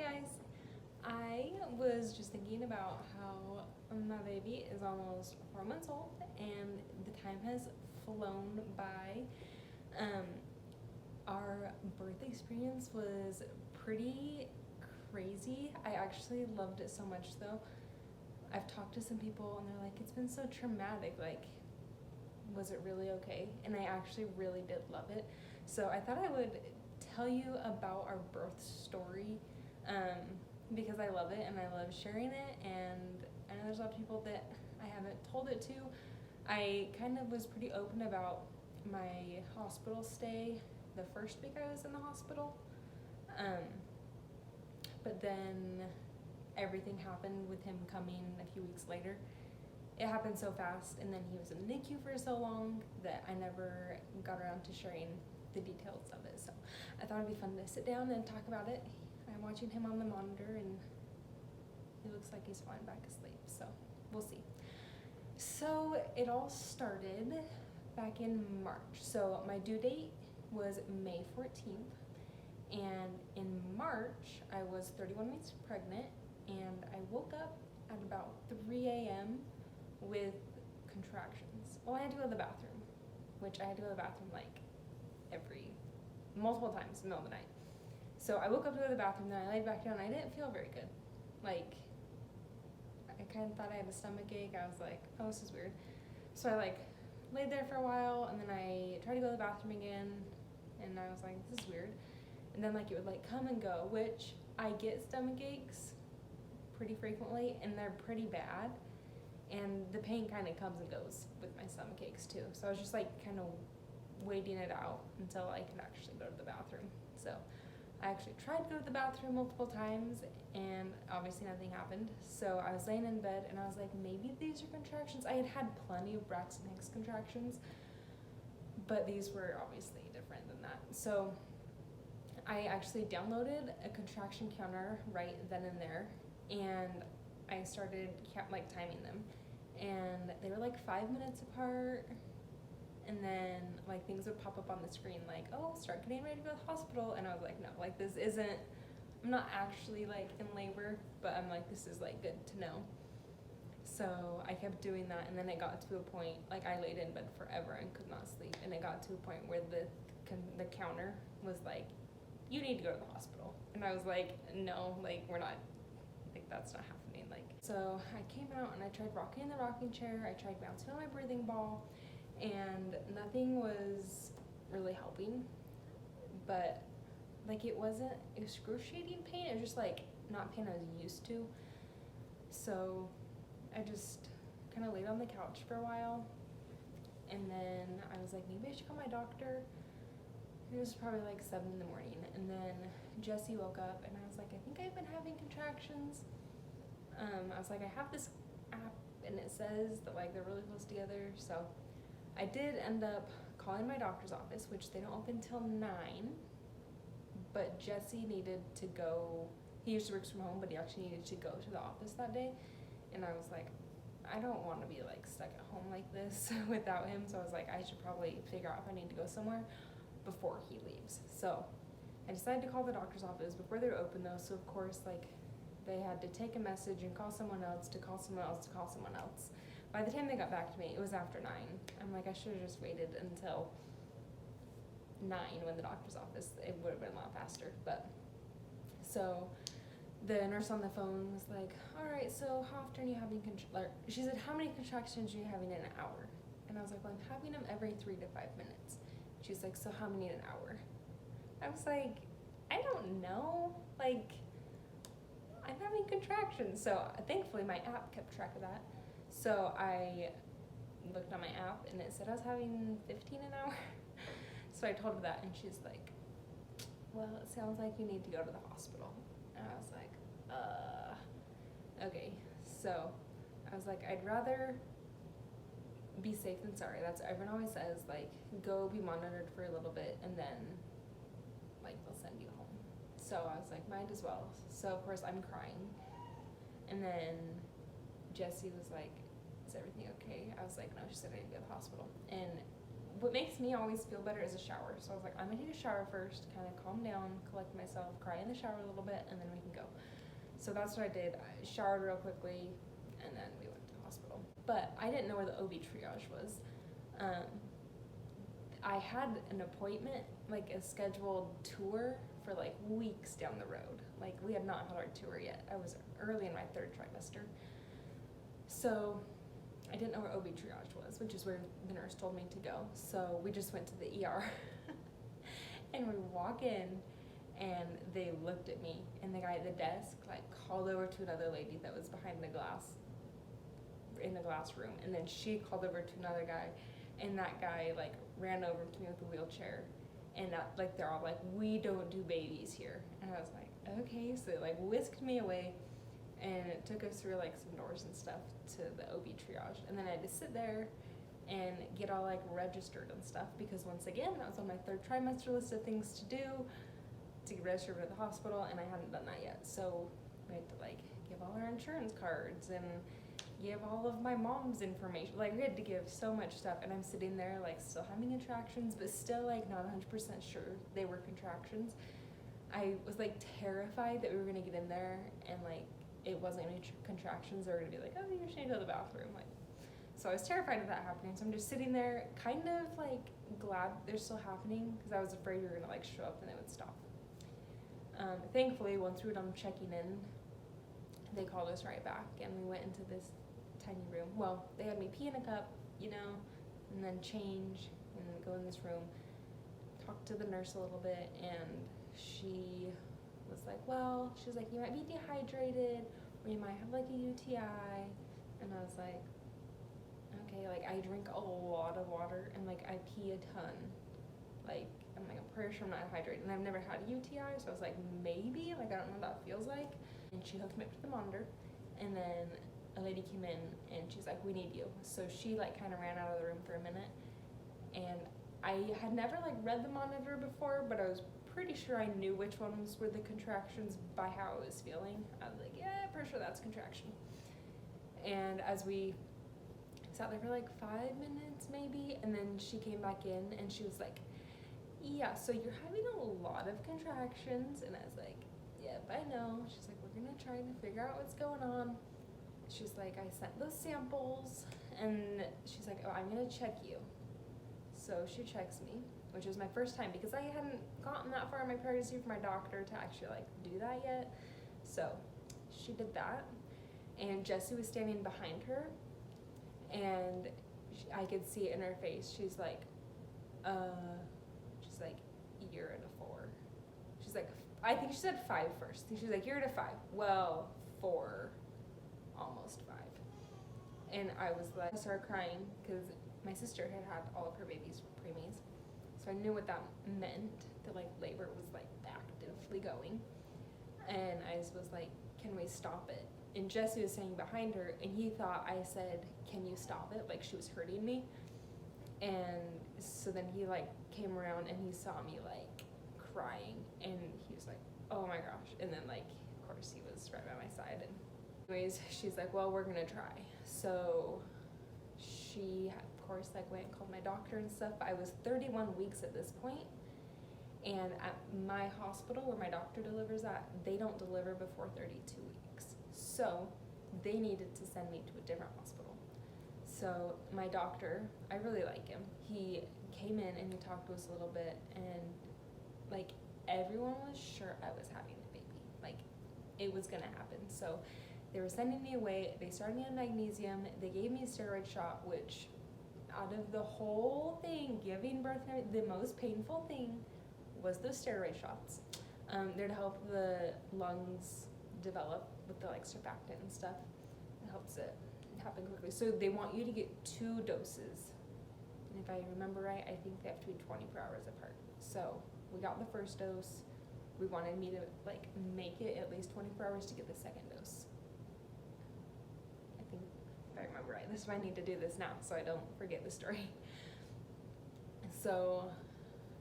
guys, I was just thinking about how my baby is almost 4 months old and the time has flown by. Um, our birth experience was pretty crazy. I actually loved it so much though. I've talked to some people and they're like, it's been so traumatic. Like, was it really okay? And I actually really did love it. So I thought I would tell you about our birth story because I love it and I love sharing it. And I know there's a lot of people that I haven't told it to. I kind of was pretty open about my hospital stay the first week I was in the hospital. But then everything happened with him coming a few weeks later. It happened so fast, and then he was in NICU for so long that I never got around to sharing the details of it. So I thought it'd be fun to sit down and talk about it. I'm watching him on the monitor, and it looks like he's falling back asleep, so we'll see. So it all started back in March. So my due date was May 14th, and in March I was 31 weeks pregnant, and I woke up at about 3 a.m. with contractions. Well, I had to go to the bathroom, which I had to go to the bathroom like multiple times in the middle of the night. So I woke up to go to the bathroom, then I laid back down, and I didn't feel very good. Like, I kind of thought I had a stomach ache. I was like, oh, this is weird. So I laid there for a while, and then I tried to go to the bathroom again, and I was like, this is weird. And then it would come and go, which I get stomach aches pretty frequently, and they're pretty bad. And the pain kind of comes and goes with my stomach aches too. So I was just kind of waiting it out until I could actually go to the bathroom. So I actually tried to go to the bathroom multiple times, and obviously nothing happened. So I was laying in bed, and I was like, maybe these are contractions. I had had plenty of Braxton Hicks contractions, but these were obviously different than that. So I actually downloaded a contraction counter right then and there, and I started timing them, and they were 5 minutes apart, and then things would pop up on the screen oh, start getting ready to go to the hospital, and I was like, no, this isn't, I'm not actually in labor, but I'm this is good to know. So I kept doing that, and then it got to a point I laid in bed forever and could not sleep, and it got to a point where the counter was you need to go to the hospital, and I was like, no, we're not, that's not happening. So I came out and I tried rocking in the rocking chair, I tried bouncing on my breathing ball, and nothing was really helping. But it wasn't excruciating pain, it was just not pain I was used to. So I just kind of laid on the couch for a while, and then I was like, maybe I should call my doctor. It was probably 7 in the morning, and then Jesse woke up, and I was like, I think I've been having contractions. I was like, I have this app, and it says that they're really close together. So I did end up calling my doctor's office, which they don't open till 9, but Jesse needed to go. He usually works from home, but he actually needed to go to the office that day, and I was like, I don't want to be stuck at home like this without him. So I was like, I should probably figure out if I need to go somewhere before he leaves. So I decided to call the doctor's office before they were open though. So of course they had to take a message and call someone else to call someone else to call someone else. By the time they got back to me, it was after 9. I'm like, I should have just waited until 9 when the doctor's office, it would have been a lot faster. But so the nurse on the phone was like, all right, so how often are you having she said, how many contractions are you having in an hour? And I was like, well, I'm having them every 3 to 5 minutes. She's like, so how many in an hour? I was like, I don't know. I'm having contractions. So thankfully my app kept track of that. So I looked on my app, and it said I was having 15 an hour. So I told her that, and she's like, well, it sounds like you need to go to the hospital. And I was like, okay. So I was like, I'd rather be safe than sorry. That's what everyone always says, go be monitored for a little bit, and then they'll send you home. So I was like, might as well. So of course I'm crying, and then Jesse was like, is everything okay? I was like, no. She said I need to go to the hospital. And what makes me always feel better is a shower. So I was like, I'm gonna take a shower first, kind of calm down, collect myself, cry in the shower a little bit, and then we can go. So that's what I did. I showered real quickly, and then we went to the hospital. But I didn't know where the OB triage was. I had an appointment, like a scheduled tour for like weeks down the road. Like we had not had our tour yet. I was early in my 3rd trimester. So I didn't know where OB triage was, which is where the nurse told me to go. So we just went to the ER. And we walk in and they looked at me, and the guy at the desk like called over to another lady that was behind the glass, in the glass room, and then she called over to another guy, and that guy like ran over to me with a wheelchair, and like they're all like, we don't do babies here. And I was like, okay. So they like whisked me away, and it took us through like some doors and stuff to the OB triage, and then I had to sit there and get all like registered and stuff, because once again that was on my 3rd trimester list of things to do, to get registered at the hospital, and I hadn't done that yet. So we had to like give all our insurance cards and give all of my mom's information. Like we had to give so much stuff, and I'm sitting there like still having contractions, but still like not 100% sure they were contractions. I was like terrified that we were gonna get in there and like it wasn't gonna be contractions. They were gonna be like, oh, you just need to go to the bathroom. Like, so I was terrified of that happening. So I'm just sitting there, kind of like glad they're still happening, because I was afraid we were gonna like show up and it would stop. Thankfully, once we were done checking in, they called us right back, and we went into this tiny room. Well, they had me pee in a cup, you know, and then change and go in this room, talk to the nurse a little bit, and she was like, well, she was like, you might be dehydrated, or you might have like a UTI. And I was like, okay, like I drink a lot of water, and like I pee a ton. Like, I'm like, I'm pretty sure I'm not hydrated, and I've never had a UTI, so I was like, maybe, like I don't know what that feels like. And she hooked me up to the monitor, and then a lady came in, and she's like, we need you. So she like kind of ran out of the room for a minute, and I had never like read the monitor before, but I was pretty sure I knew which ones were the contractions by how I was feeling. I was like, yeah, pretty sure that's contraction. And as we sat there for like 5 minutes maybe, and then she came back in, and she was like, yeah, so you're having a lot of contractions. And I was like, yep, I know. She's like, we're gonna try to figure out what's going on. She's like, I sent those samples, and she's like, oh, I'm gonna check you. So she checks me, which was my first time, because I hadn't gotten that far in my pregnancy for my doctor to actually like do that yet. So she did that, and Jessie was standing behind her, and I could see it in her face. She's like, you're at a 4. She's like, I think she said 5 first. She's like, you're at a 5. Well, 4, almost 5. And I was like, I started crying, because my sister had had all of her babies preemies. So I knew what that meant, that like labor was like actively going. And I just was like, can we stop it? And Jessie was standing behind her, and he thought I said, can you stop it? Like she was hurting me. And so then he like came around, and he saw me like crying, and he was like, oh my gosh. And then like, of course he was right by my side. And anyways, she's like, well, we're gonna try. So she, of course, like went and called my doctor and stuff. I was 31 weeks at this point, and at my hospital where my doctor delivers at, they don't deliver before 32 weeks. So they needed to send me to a different hospital. So my doctor, I really like him. He came in and he talked to us a little bit, and like everyone was sure I was having a baby. Like it was gonna happen. So they were sending me away. They started me on magnesium. They gave me a steroid shot, which out of the whole thing, giving birth, the most painful thing was those steroid shots. They're to help the lungs develop with the like surfactant and stuff. It helps it happen quickly. So they want you to get 2 doses. And if I remember right, I think they have to be 24 hours apart. So we got the first dose. We wanted me to like make it at least 24 hours to get the second dose. I think, if I remember right, this is why I need to do this now so I don't forget the story. So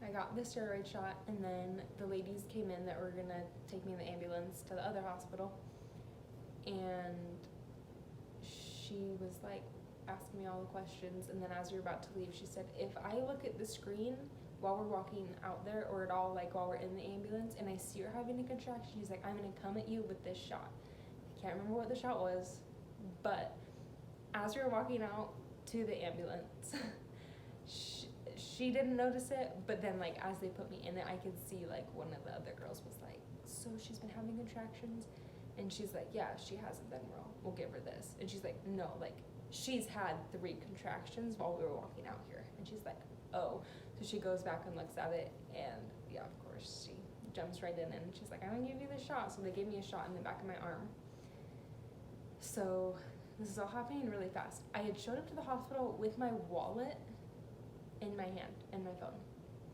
I got the steroid shot, and then the ladies came in that were gonna take me in the ambulance to the other hospital, and she was like, asking me all the questions, and then as we were about to leave, she said, if I look at the screen while we're walking out there, or at all, like while we're in the ambulance, and I see her having a contraction, she's like, I'm gonna come at you with this shot. I can't remember what the shot was, but as we were walking out to the ambulance, she didn't notice it, but then like as they put me in it, I could see like one of the other girls was like, so she's been having contractions? And she's like, yeah, she hasn't, then we'll give her this. And she's like, no, like she's had 3 contractions while we were walking out here. And she's like, oh. So she goes back and looks at it, and yeah, of course she jumps right in, and she's like, I'm gonna give you this shot. So they gave me a shot in the back of my arm. So this is all happening really fast. I had showed up to the hospital with my wallet in my hand and my phone.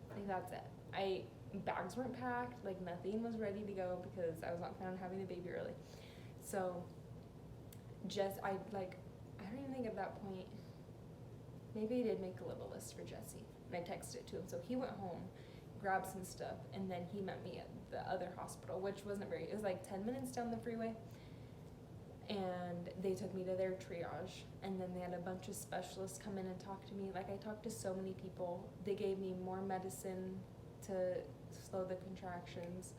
Like that's it. Bags weren't packed, like nothing was ready to go because I was not planning on having the baby early. So I don't even think at that point, maybe I did make a little list for Jesse, and I texted it to him. So he went home, grabbed some stuff, and then he met me at the other hospital, which wasn't it was like 10 minutes down the freeway. And they took me to their triage, and then they had a bunch of specialists come in and talk to me. Like I talked to so many people. They gave me more medicine to slow the contractions.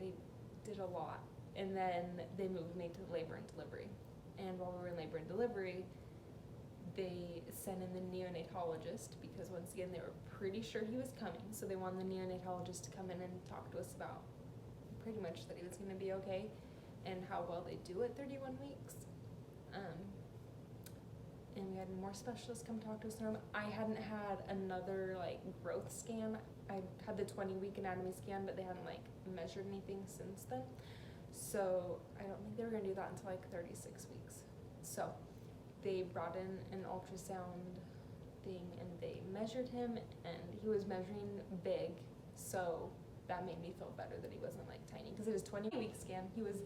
They did a lot, and then they moved me to labor and delivery. And while we were in labor and delivery, they sent in the neonatologist because once again they were pretty sure he was coming. So they wanted the neonatologist to come in and talk to us about pretty much that he was going to be okay and how well they do at 31 weeks. And we had more specialists come talk to us in the room. I hadn't had another like growth scan. I had the 20-week anatomy scan, but they hadn't like measured anything since then. So I don't think they were gonna do that until like 36 weeks. So they brought in an ultrasound thing and they measured him, and he was measuring big. So that made me feel better that he wasn't like tiny, because it was 20-week scan. He was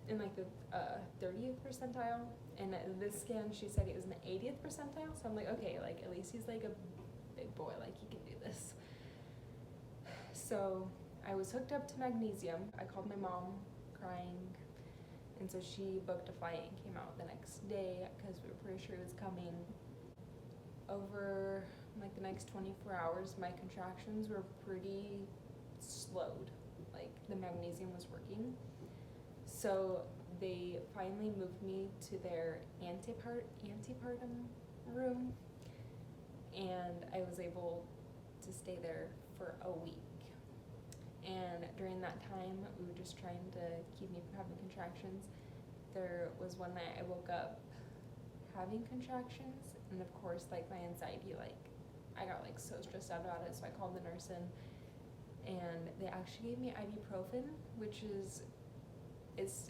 in like the 30th percentile, and at this scan she said he was in the 80th percentile. So I'm like, okay, like at least he's like a big boy, like he can do this. So I was hooked up to magnesium. I called my mom crying, and so she booked a flight and came out the next day because we were pretty sure he was coming. Over like the next 24 hours, my contractions were pretty slowed, like the magnesium was working. So they finally moved me to their antepartum room, and I was able to stay there for a week. And during that time, we were just trying to keep me from having contractions. There was one night I woke up having contractions, and of course, like my anxiety, like I got like so stressed out about it, so I called the nurse in, and they actually gave me ibuprofen, which is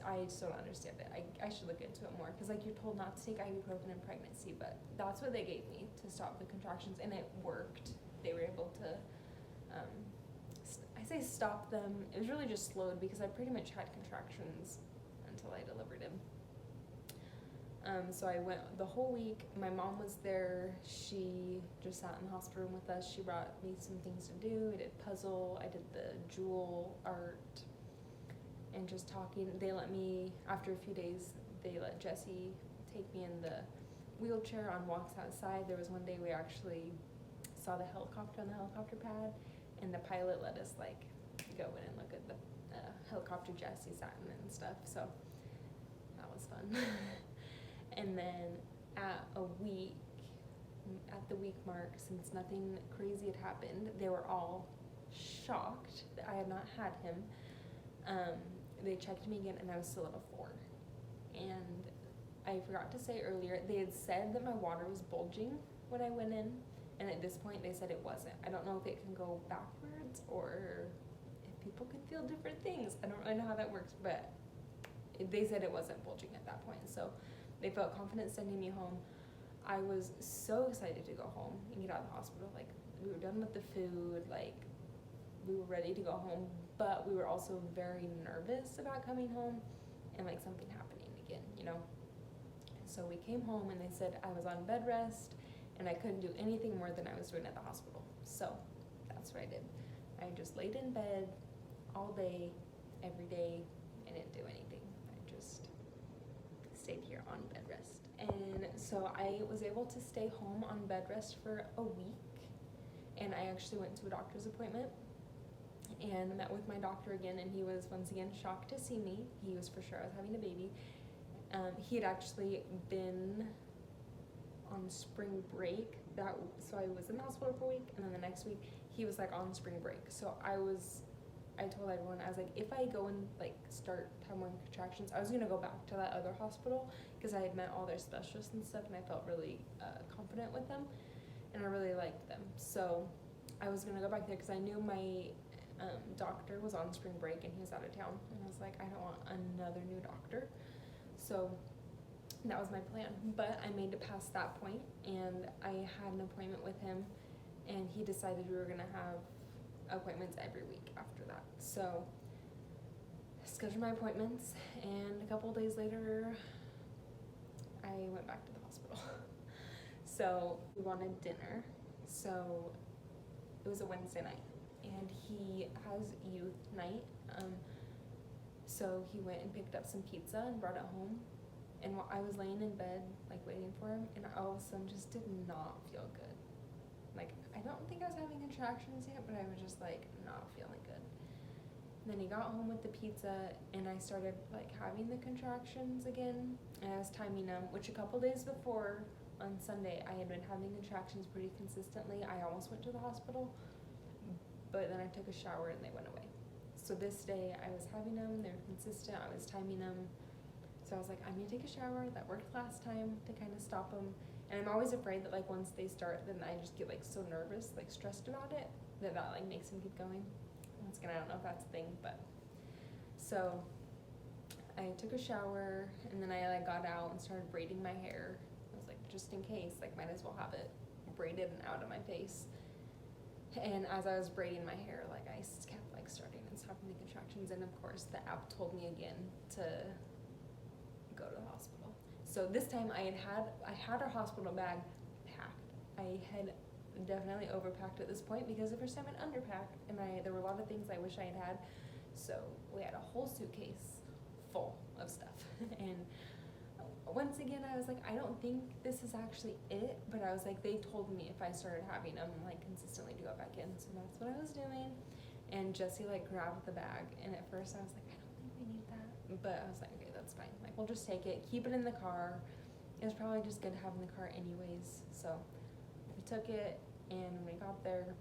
I still don't understand it. I should look into it more, because like you're told not to take ibuprofen in pregnancy, but that's what they gave me to stop the contractions, and it worked. They were able to, I say stop them. It was really just slowed, because I pretty much had contractions until I delivered him. So I went the whole week. My mom was there. She just sat in the hospital room with us. She brought me some things to do. I did puzzle. I did the jewel art. And just talking. They let me, after a few days, they let Jesse take me in the wheelchair on walks outside. There was one day we actually saw the helicopter on the helicopter pad, and the pilot let us like go in and look at the helicopter Jesse sat in and stuff. So that was fun. And then at the week mark, since nothing crazy had happened, they were all shocked that I had not had him. They checked me again, and I was still at a 4. And I forgot to say earlier, they had said that my water was bulging when I went in, and at this point they said it wasn't. I don't know if it can go backwards or if people can feel different things. I don't really know how that works, but they said it wasn't bulging at that point. So they felt confident sending me home. I was so excited to go home and get out of the hospital. Like, we were done with the food, like, we were ready to go home, but we were also very nervous about coming home and like something happening again, you know? So we came home, and they said I was on bed rest and I couldn't do anything more than I was doing at the hospital. So that's what I did. I just laid in bed all day, every day, and didn't do anything. I just stayed here on bed rest. And so I was able to stay home on bed rest for a week. And I actually went to a doctor's appointment and met with my doctor again, and he was once again shocked to see me. He was for sure I was having a baby. He had actually been on spring break, so I was in the hospital for a week, and then the next week he was like on spring break. So I told everyone, I was like, if I go and like start having more contractions, I was gonna go back to that other hospital because I had met all their specialists and stuff, and I felt really confident with them, and I really liked them. So I was gonna go back there because I knew my doctor was on spring break and he was out of town, and I was like, I don't want another new doctor. So that was my plan, but I made it past that point, and I had an appointment with him, and he decided we were gonna have appointments every week after that. So I scheduled my appointments, and a couple of days later I went back to the hospital. So we wanted dinner, so it was a Wednesday night, and he has youth night, so he went and picked up some pizza and brought it home. And while I was laying in bed, like waiting for him, and I all of a sudden just did not feel good. Like, I don't think I was having contractions yet, but I was just like not feeling good. And then he got home with the pizza, and I started like having the contractions again, and I was timing them, which a couple days before on Sunday I had been having contractions pretty consistently. I almost went to the hospital, but then I took a shower and they went away. So this day I was having them, they were consistent, I was timing them. So I was like, I'm gonna take a shower. That worked last time to kind of stop them. And I'm always afraid that like once they start, then I just get like so nervous, like stressed about it, that like makes them keep going. Once again, I don't know if that's a thing, but. So I took a shower, and then I like got out and started braiding my hair. I was like, just in case, like might as well have it braided and out of my face. And as I was braiding my hair, like I kept like starting and stopping the contractions, and of course the app told me again to go to the hospital. So this time I had our hospital bag packed. I had definitely overpacked at this point because the first time I'd underpacked, and there were a lot of things I wish I had had. So we had a whole suitcase full of stuff. And once again, I was like, I don't think this is actually it, but I was like, they told me if I started having them like consistently to go back in. So that's what I was doing. And Jesse like grabbed the bag, and at first I was like, I don't think we need that. But I was like, okay, that's fine. Like, we'll just take it, keep it in the car. It was probably just good to have in the car anyways. So we took it, and when we got there,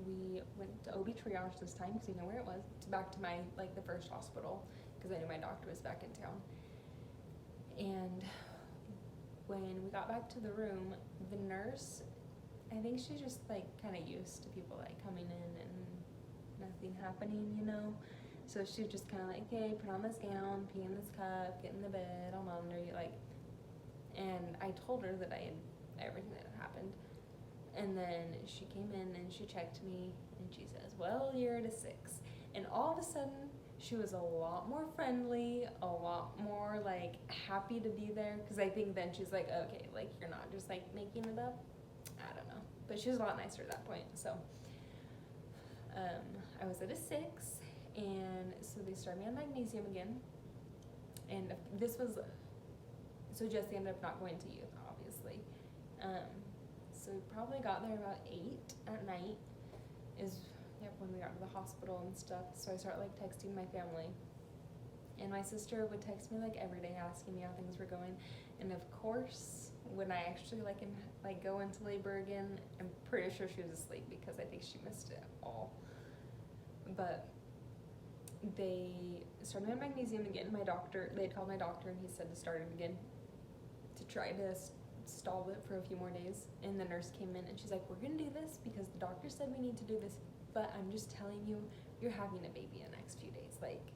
we went to OB triage this time because we know where it was. It's back to my, like, the first hospital because I knew my doctor was back in town. And when we got back to the room, the nurse, I think she's just like kind of used to people like coming in and nothing happening, you know? So she was just kind of like, okay, put on this gown, pee in this cup, get in the bed, I'll monitor you, like. And I told her that I had everything that had happened. And then she came in and she checked me, and she says, well, you're at a 6. And all of a sudden, she was a lot more friendly, a lot more like happy to be there. Because I think then she's like, okay, like you're not just like making it up. I don't know. But she was a lot nicer at that point. So I was at a 6. And so they started me on magnesium again. And this was, so Jesse ended up not going to youth, obviously. So we probably got there about 8 at night when we got to the hospital and stuff. So I started like texting my family. And my sister would text me like every day asking me how things were going. And of course, when I actually go into labor again, I'm pretty sure she was asleep because I think she missed it all. But they started me on magnesium again. They had called my doctor, and he said to start it again to try to stall it for a few more days. And the nurse came in and she's like, we're gonna do this because the doctor said we need to do this, but I'm just telling you, you're having a baby in the next few days. Like,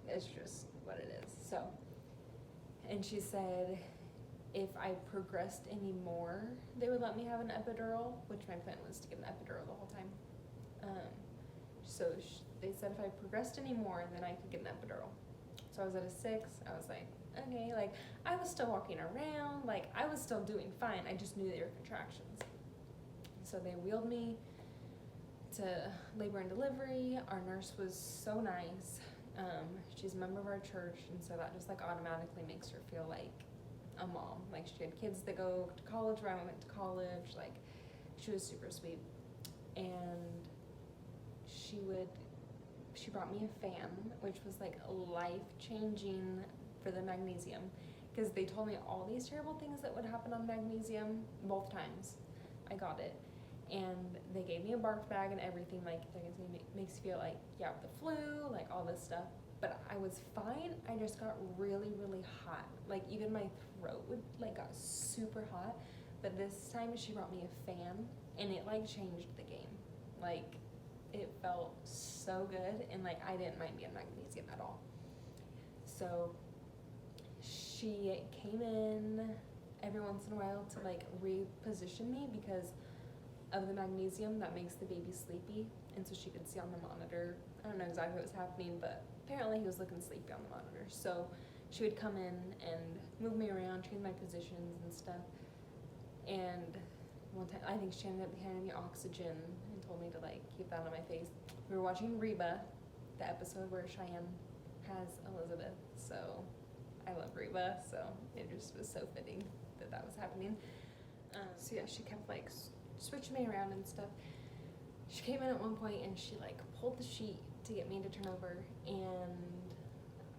it's just what it is. So, and she said if I progressed any more, they would let me have an epidural, which my plan was to get an epidural the whole time. They said if I progressed any more, then I could get an epidural. So I was at a 6. I was like, okay, like I was still walking around, like I was still doing fine. I just knew they were contractions. So they wheeled me to labor and delivery. Our nurse was so nice, She's a member of our church, and so that just like automatically makes her feel like a mom. Like she had kids that go to college where I went to college. Like she was super sweet, and she brought me a fan, which was like life-changing for the magnesium, because they told me all these terrible things that would happen on magnesium both times I got it. And they gave me a barf bag and everything, like makes you feel like you have the flu, like all this stuff. But I was fine. I just got really, really hot. Like even my throat got super hot. But this time she brought me a fan, and it like changed the game. Like it felt so good, and like I didn't mind being magnesium at all. So she came in every once in a while to like reposition me because of the magnesium that makes the baby sleepy, and so she could see on the monitor. I don't know exactly what was happening, but apparently he was looking sleepy on the monitor. So she would come in and move me around, change my positions and stuff. And one time, I think she ended up handing me oxygen and told me to like keep that on my face. We were watching Reba, the episode where Cheyenne has Elizabeth, so I love Reba, so it just was so fitting that that was happening. So yeah, she kept like switching me around and stuff. She came in at one point and she like pulled the sheet to get me to turn over, and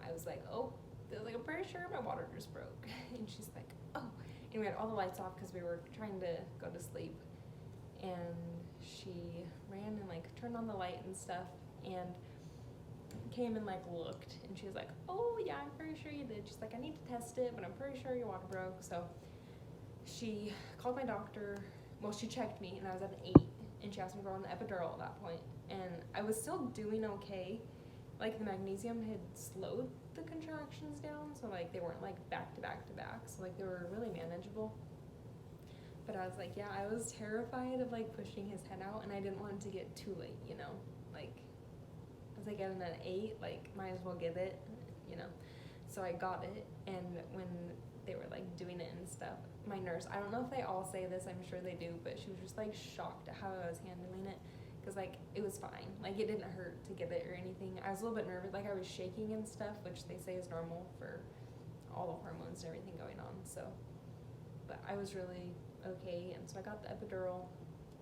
I was like, oh, I'm pretty sure my water just broke. And she's like, oh, and we had all the lights off because we were trying to go to sleep. And she ran and like turned on the light and stuff, and came and like looked, and she was like, oh yeah, I'm pretty sure you did. She's like, I need to test it, but I'm pretty sure your water broke. So she called my doctor. Well, she checked me, and I was at an 8, and she asked me to go on the epidural at that point. And I was still doing okay. Like the magnesium had slowed the contractions down, so like they weren't like back to back to back, so like they were really manageable. But I was like, yeah, I was terrified of like pushing his head out, and I didn't want it to get too late, you know. Like I was like at an 8, like might as well get it, you know. So I got it, and when they were like doing it and stuff, my nurse, I don't know if they all say this, I'm sure they do, but she was just like shocked at how I was handling it, because like it was fine, like it didn't hurt to get it or anything. I was a little bit nervous, like I was shaking and stuff, which they say is normal for all the hormones and everything going on. So but I was really okay, and so I got the epidural,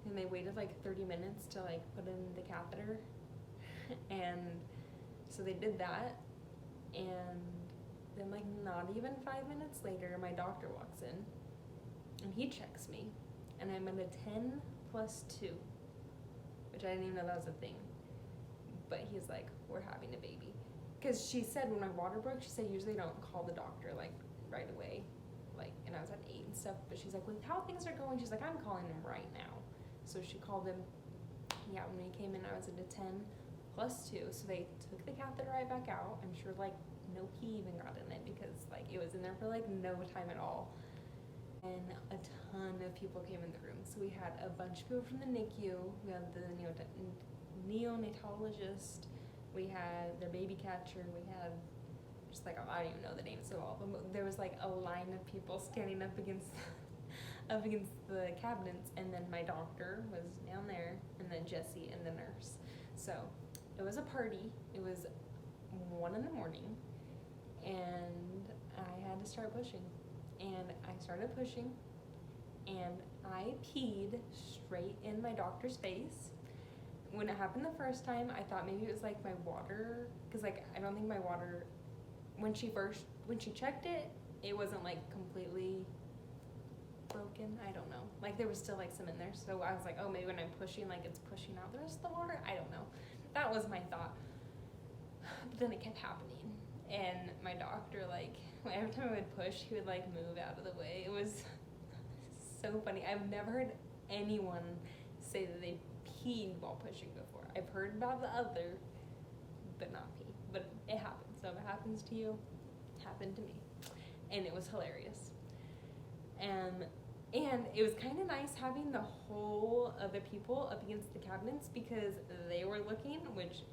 and they waited like 30 minutes to like put in the catheter. And so they did that, and then like not even 5 minutes later my doctor walks in and he checks me, and I'm at a 10 plus 2, which I didn't even know that was a thing. But he's like, we're having a baby, because she said when my water broke, she said usually don't call the doctor like right away, like, and I was at 8 and stuff, but she's like, with how things are going, she's like, I'm calling him right now. So she called him. Yeah, when he came in I was at a 10 plus 2, so they took the catheter right back out. I'm sure like no pee even got in it, because like it was in there for like no time at all. And a ton of people came in the room. So we had a bunch of people from the NICU, we had the neonatologist, we had the baby catcher, we had just like, I don't even know the names of all of them, but there was like a line of people standing up against the cabinets, and then my doctor was down there, and then Jessie and the nurse. So it was a party. It was 1 in the morning, and I had to start pushing, and I started pushing, and I peed straight in my doctor's face. When it happened the first time, I thought maybe it was like my water, because like I don't think my water, when she checked it, it wasn't like completely broken. I don't know, like there was still like some in there, so I was like, oh, maybe when I'm pushing, like it's pushing out the rest of the water. I don't know, that was my thought. But then it kept happening, and my doctor, like every time I would push, he would like move out of the way. It was so funny. I've never heard anyone say that they peed while pushing before. I've heard about the other, but not pee. But it happens. So if it happens to you, it happened to me, and it was hilarious. And it was kind of nice having the whole of the people up against the cabinets, because they were looking, which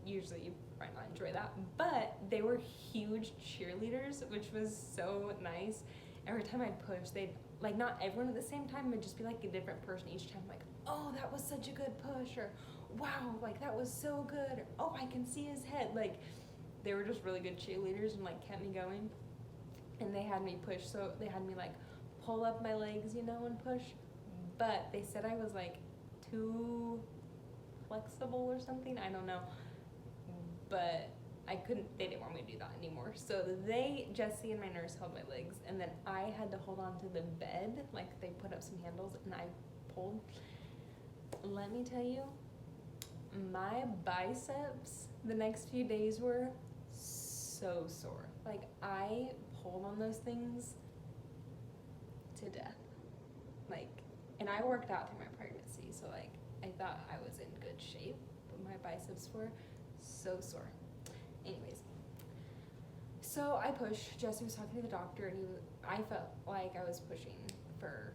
usually you might not enjoy that, but they were huge cheerleaders, which was so nice. Every time I'd push, they'd, like, not everyone at the same time, it'd just be like a different person each time, like, oh, that was such a good push, or wow, like that was so good. Oh, I can see his head. Like they were just really good cheerleaders and like kept me going. And they had me push, so they had me like pull up my legs, you know, and push. But they said I was like too flexible or something. I don't know. But I couldn't, they didn't want me to do that anymore. So Jesse and my nurse held my legs, and then I had to hold on to the bed. Like they put up some handles and I pulled. Let me tell you, my biceps the next few days were so sore. Like I pulled on those things to death. Like, and I worked out through my pregnancy, so like I thought I was in good shape, but my biceps were so sore. Anyways, so I pushed. Jesse was talking to the doctor, and I felt like I was pushing for,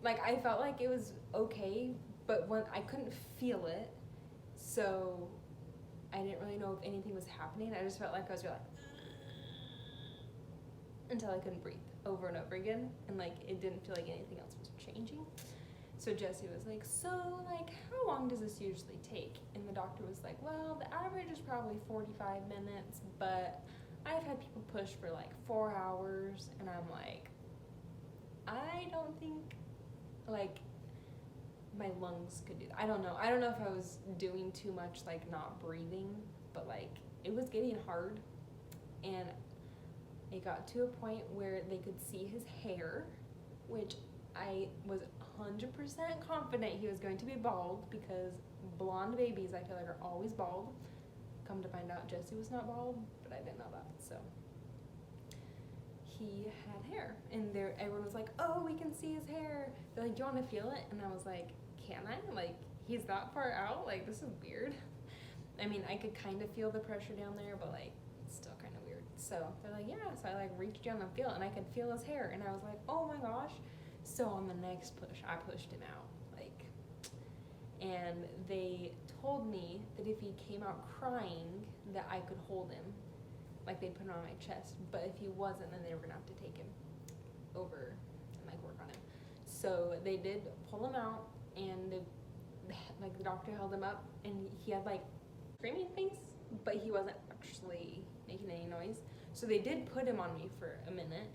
like I felt like it was okay, but when I couldn't feel it, so I didn't really know if anything was happening. I just felt like I was really like, until I couldn't breathe over and over again, and like it didn't feel like anything else was changing. So Jesse was like, so like how long does this usually take? And the doctor was like, well, the average is probably 45 minutes, but I've had people push for like 4 hours. And I'm like, I don't think like my lungs could do that. I don't know if I was doing too much like not breathing, but like it was getting hard. And it got to a point where they could see his hair, which I was 100% confident he was going to be bald, because blonde babies I feel like are always bald. Come to find out, Jesse was not bald, but I didn't know that. So he had hair, and everyone was like, oh, we can see his hair. They're like, do you want to feel it? And I was like, can I? Like, he's that far out? Like, this is weird. I mean, I could kind of feel the pressure down there, but like it's still kind of weird. So they're like, yeah. So I like reached down and feel it, and I could feel his hair, and I was like, oh my gosh. So on the next push, I pushed him out, like, and they told me that if he came out crying, that I could hold him, like they'd put him on my chest. But if he wasn't, then they were gonna have to take him over and like work on him. So they did pull him out, and like the doctor held him up, and he had like screaming face, but he wasn't actually making any noise. So they did put him on me for a minute.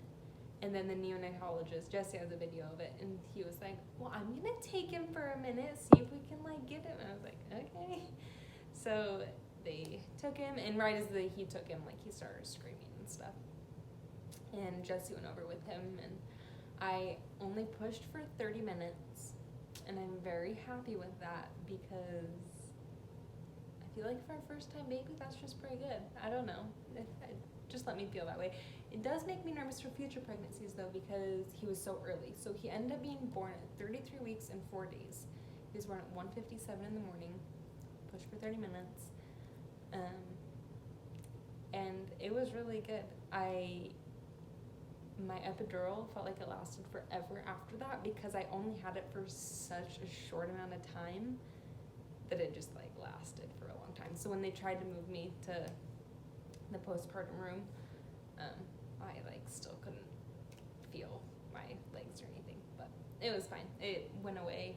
And then the neonatologist, Jesse has a video of it, and he was like, well, I'm gonna take him for a minute, see if we can like get him. And I was like, okay. So they took him, and right as he took him, like he started screaming and stuff. And Jesse went over with him, and I only pushed for 30 minutes, and I'm very happy with that, because I feel like for a first time baby, that's just pretty good. I don't know. Just let me feel that way. It does make me nervous for future pregnancies though, because he was so early. So he ended up being born at 33 weeks and 4 days. He was born at 1:57 in the morning, pushed for 30 minutes. And it was really good. My epidural felt like it lasted forever after that, because I only had it for such a short amount of time that it just like lasted for a long time. So when they tried to move me to the postpartum room, I like still couldn't feel my legs or anything, but it was fine. It went away,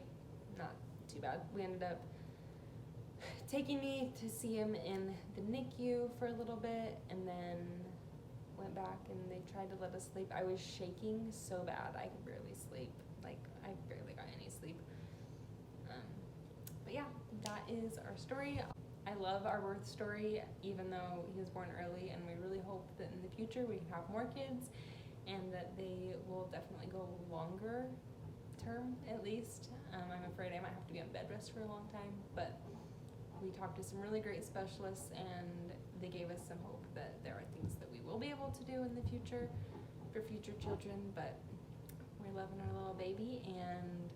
not too bad. We ended up taking me to see him in the NICU for a little bit, and then went back, and they tried to let us sleep. I was shaking so bad I could barely sleep. Like I barely got any sleep. But yeah, that is our story. I love our birth story, even though he was born early, and we really hope that in the future we can have more kids, and that they will definitely go longer term at least. I'm afraid I might have to be on bed rest for a long time, but we talked to some really great specialists, and they gave us some hope that there are things that we will be able to do in the future for future children. But we're loving our little baby, and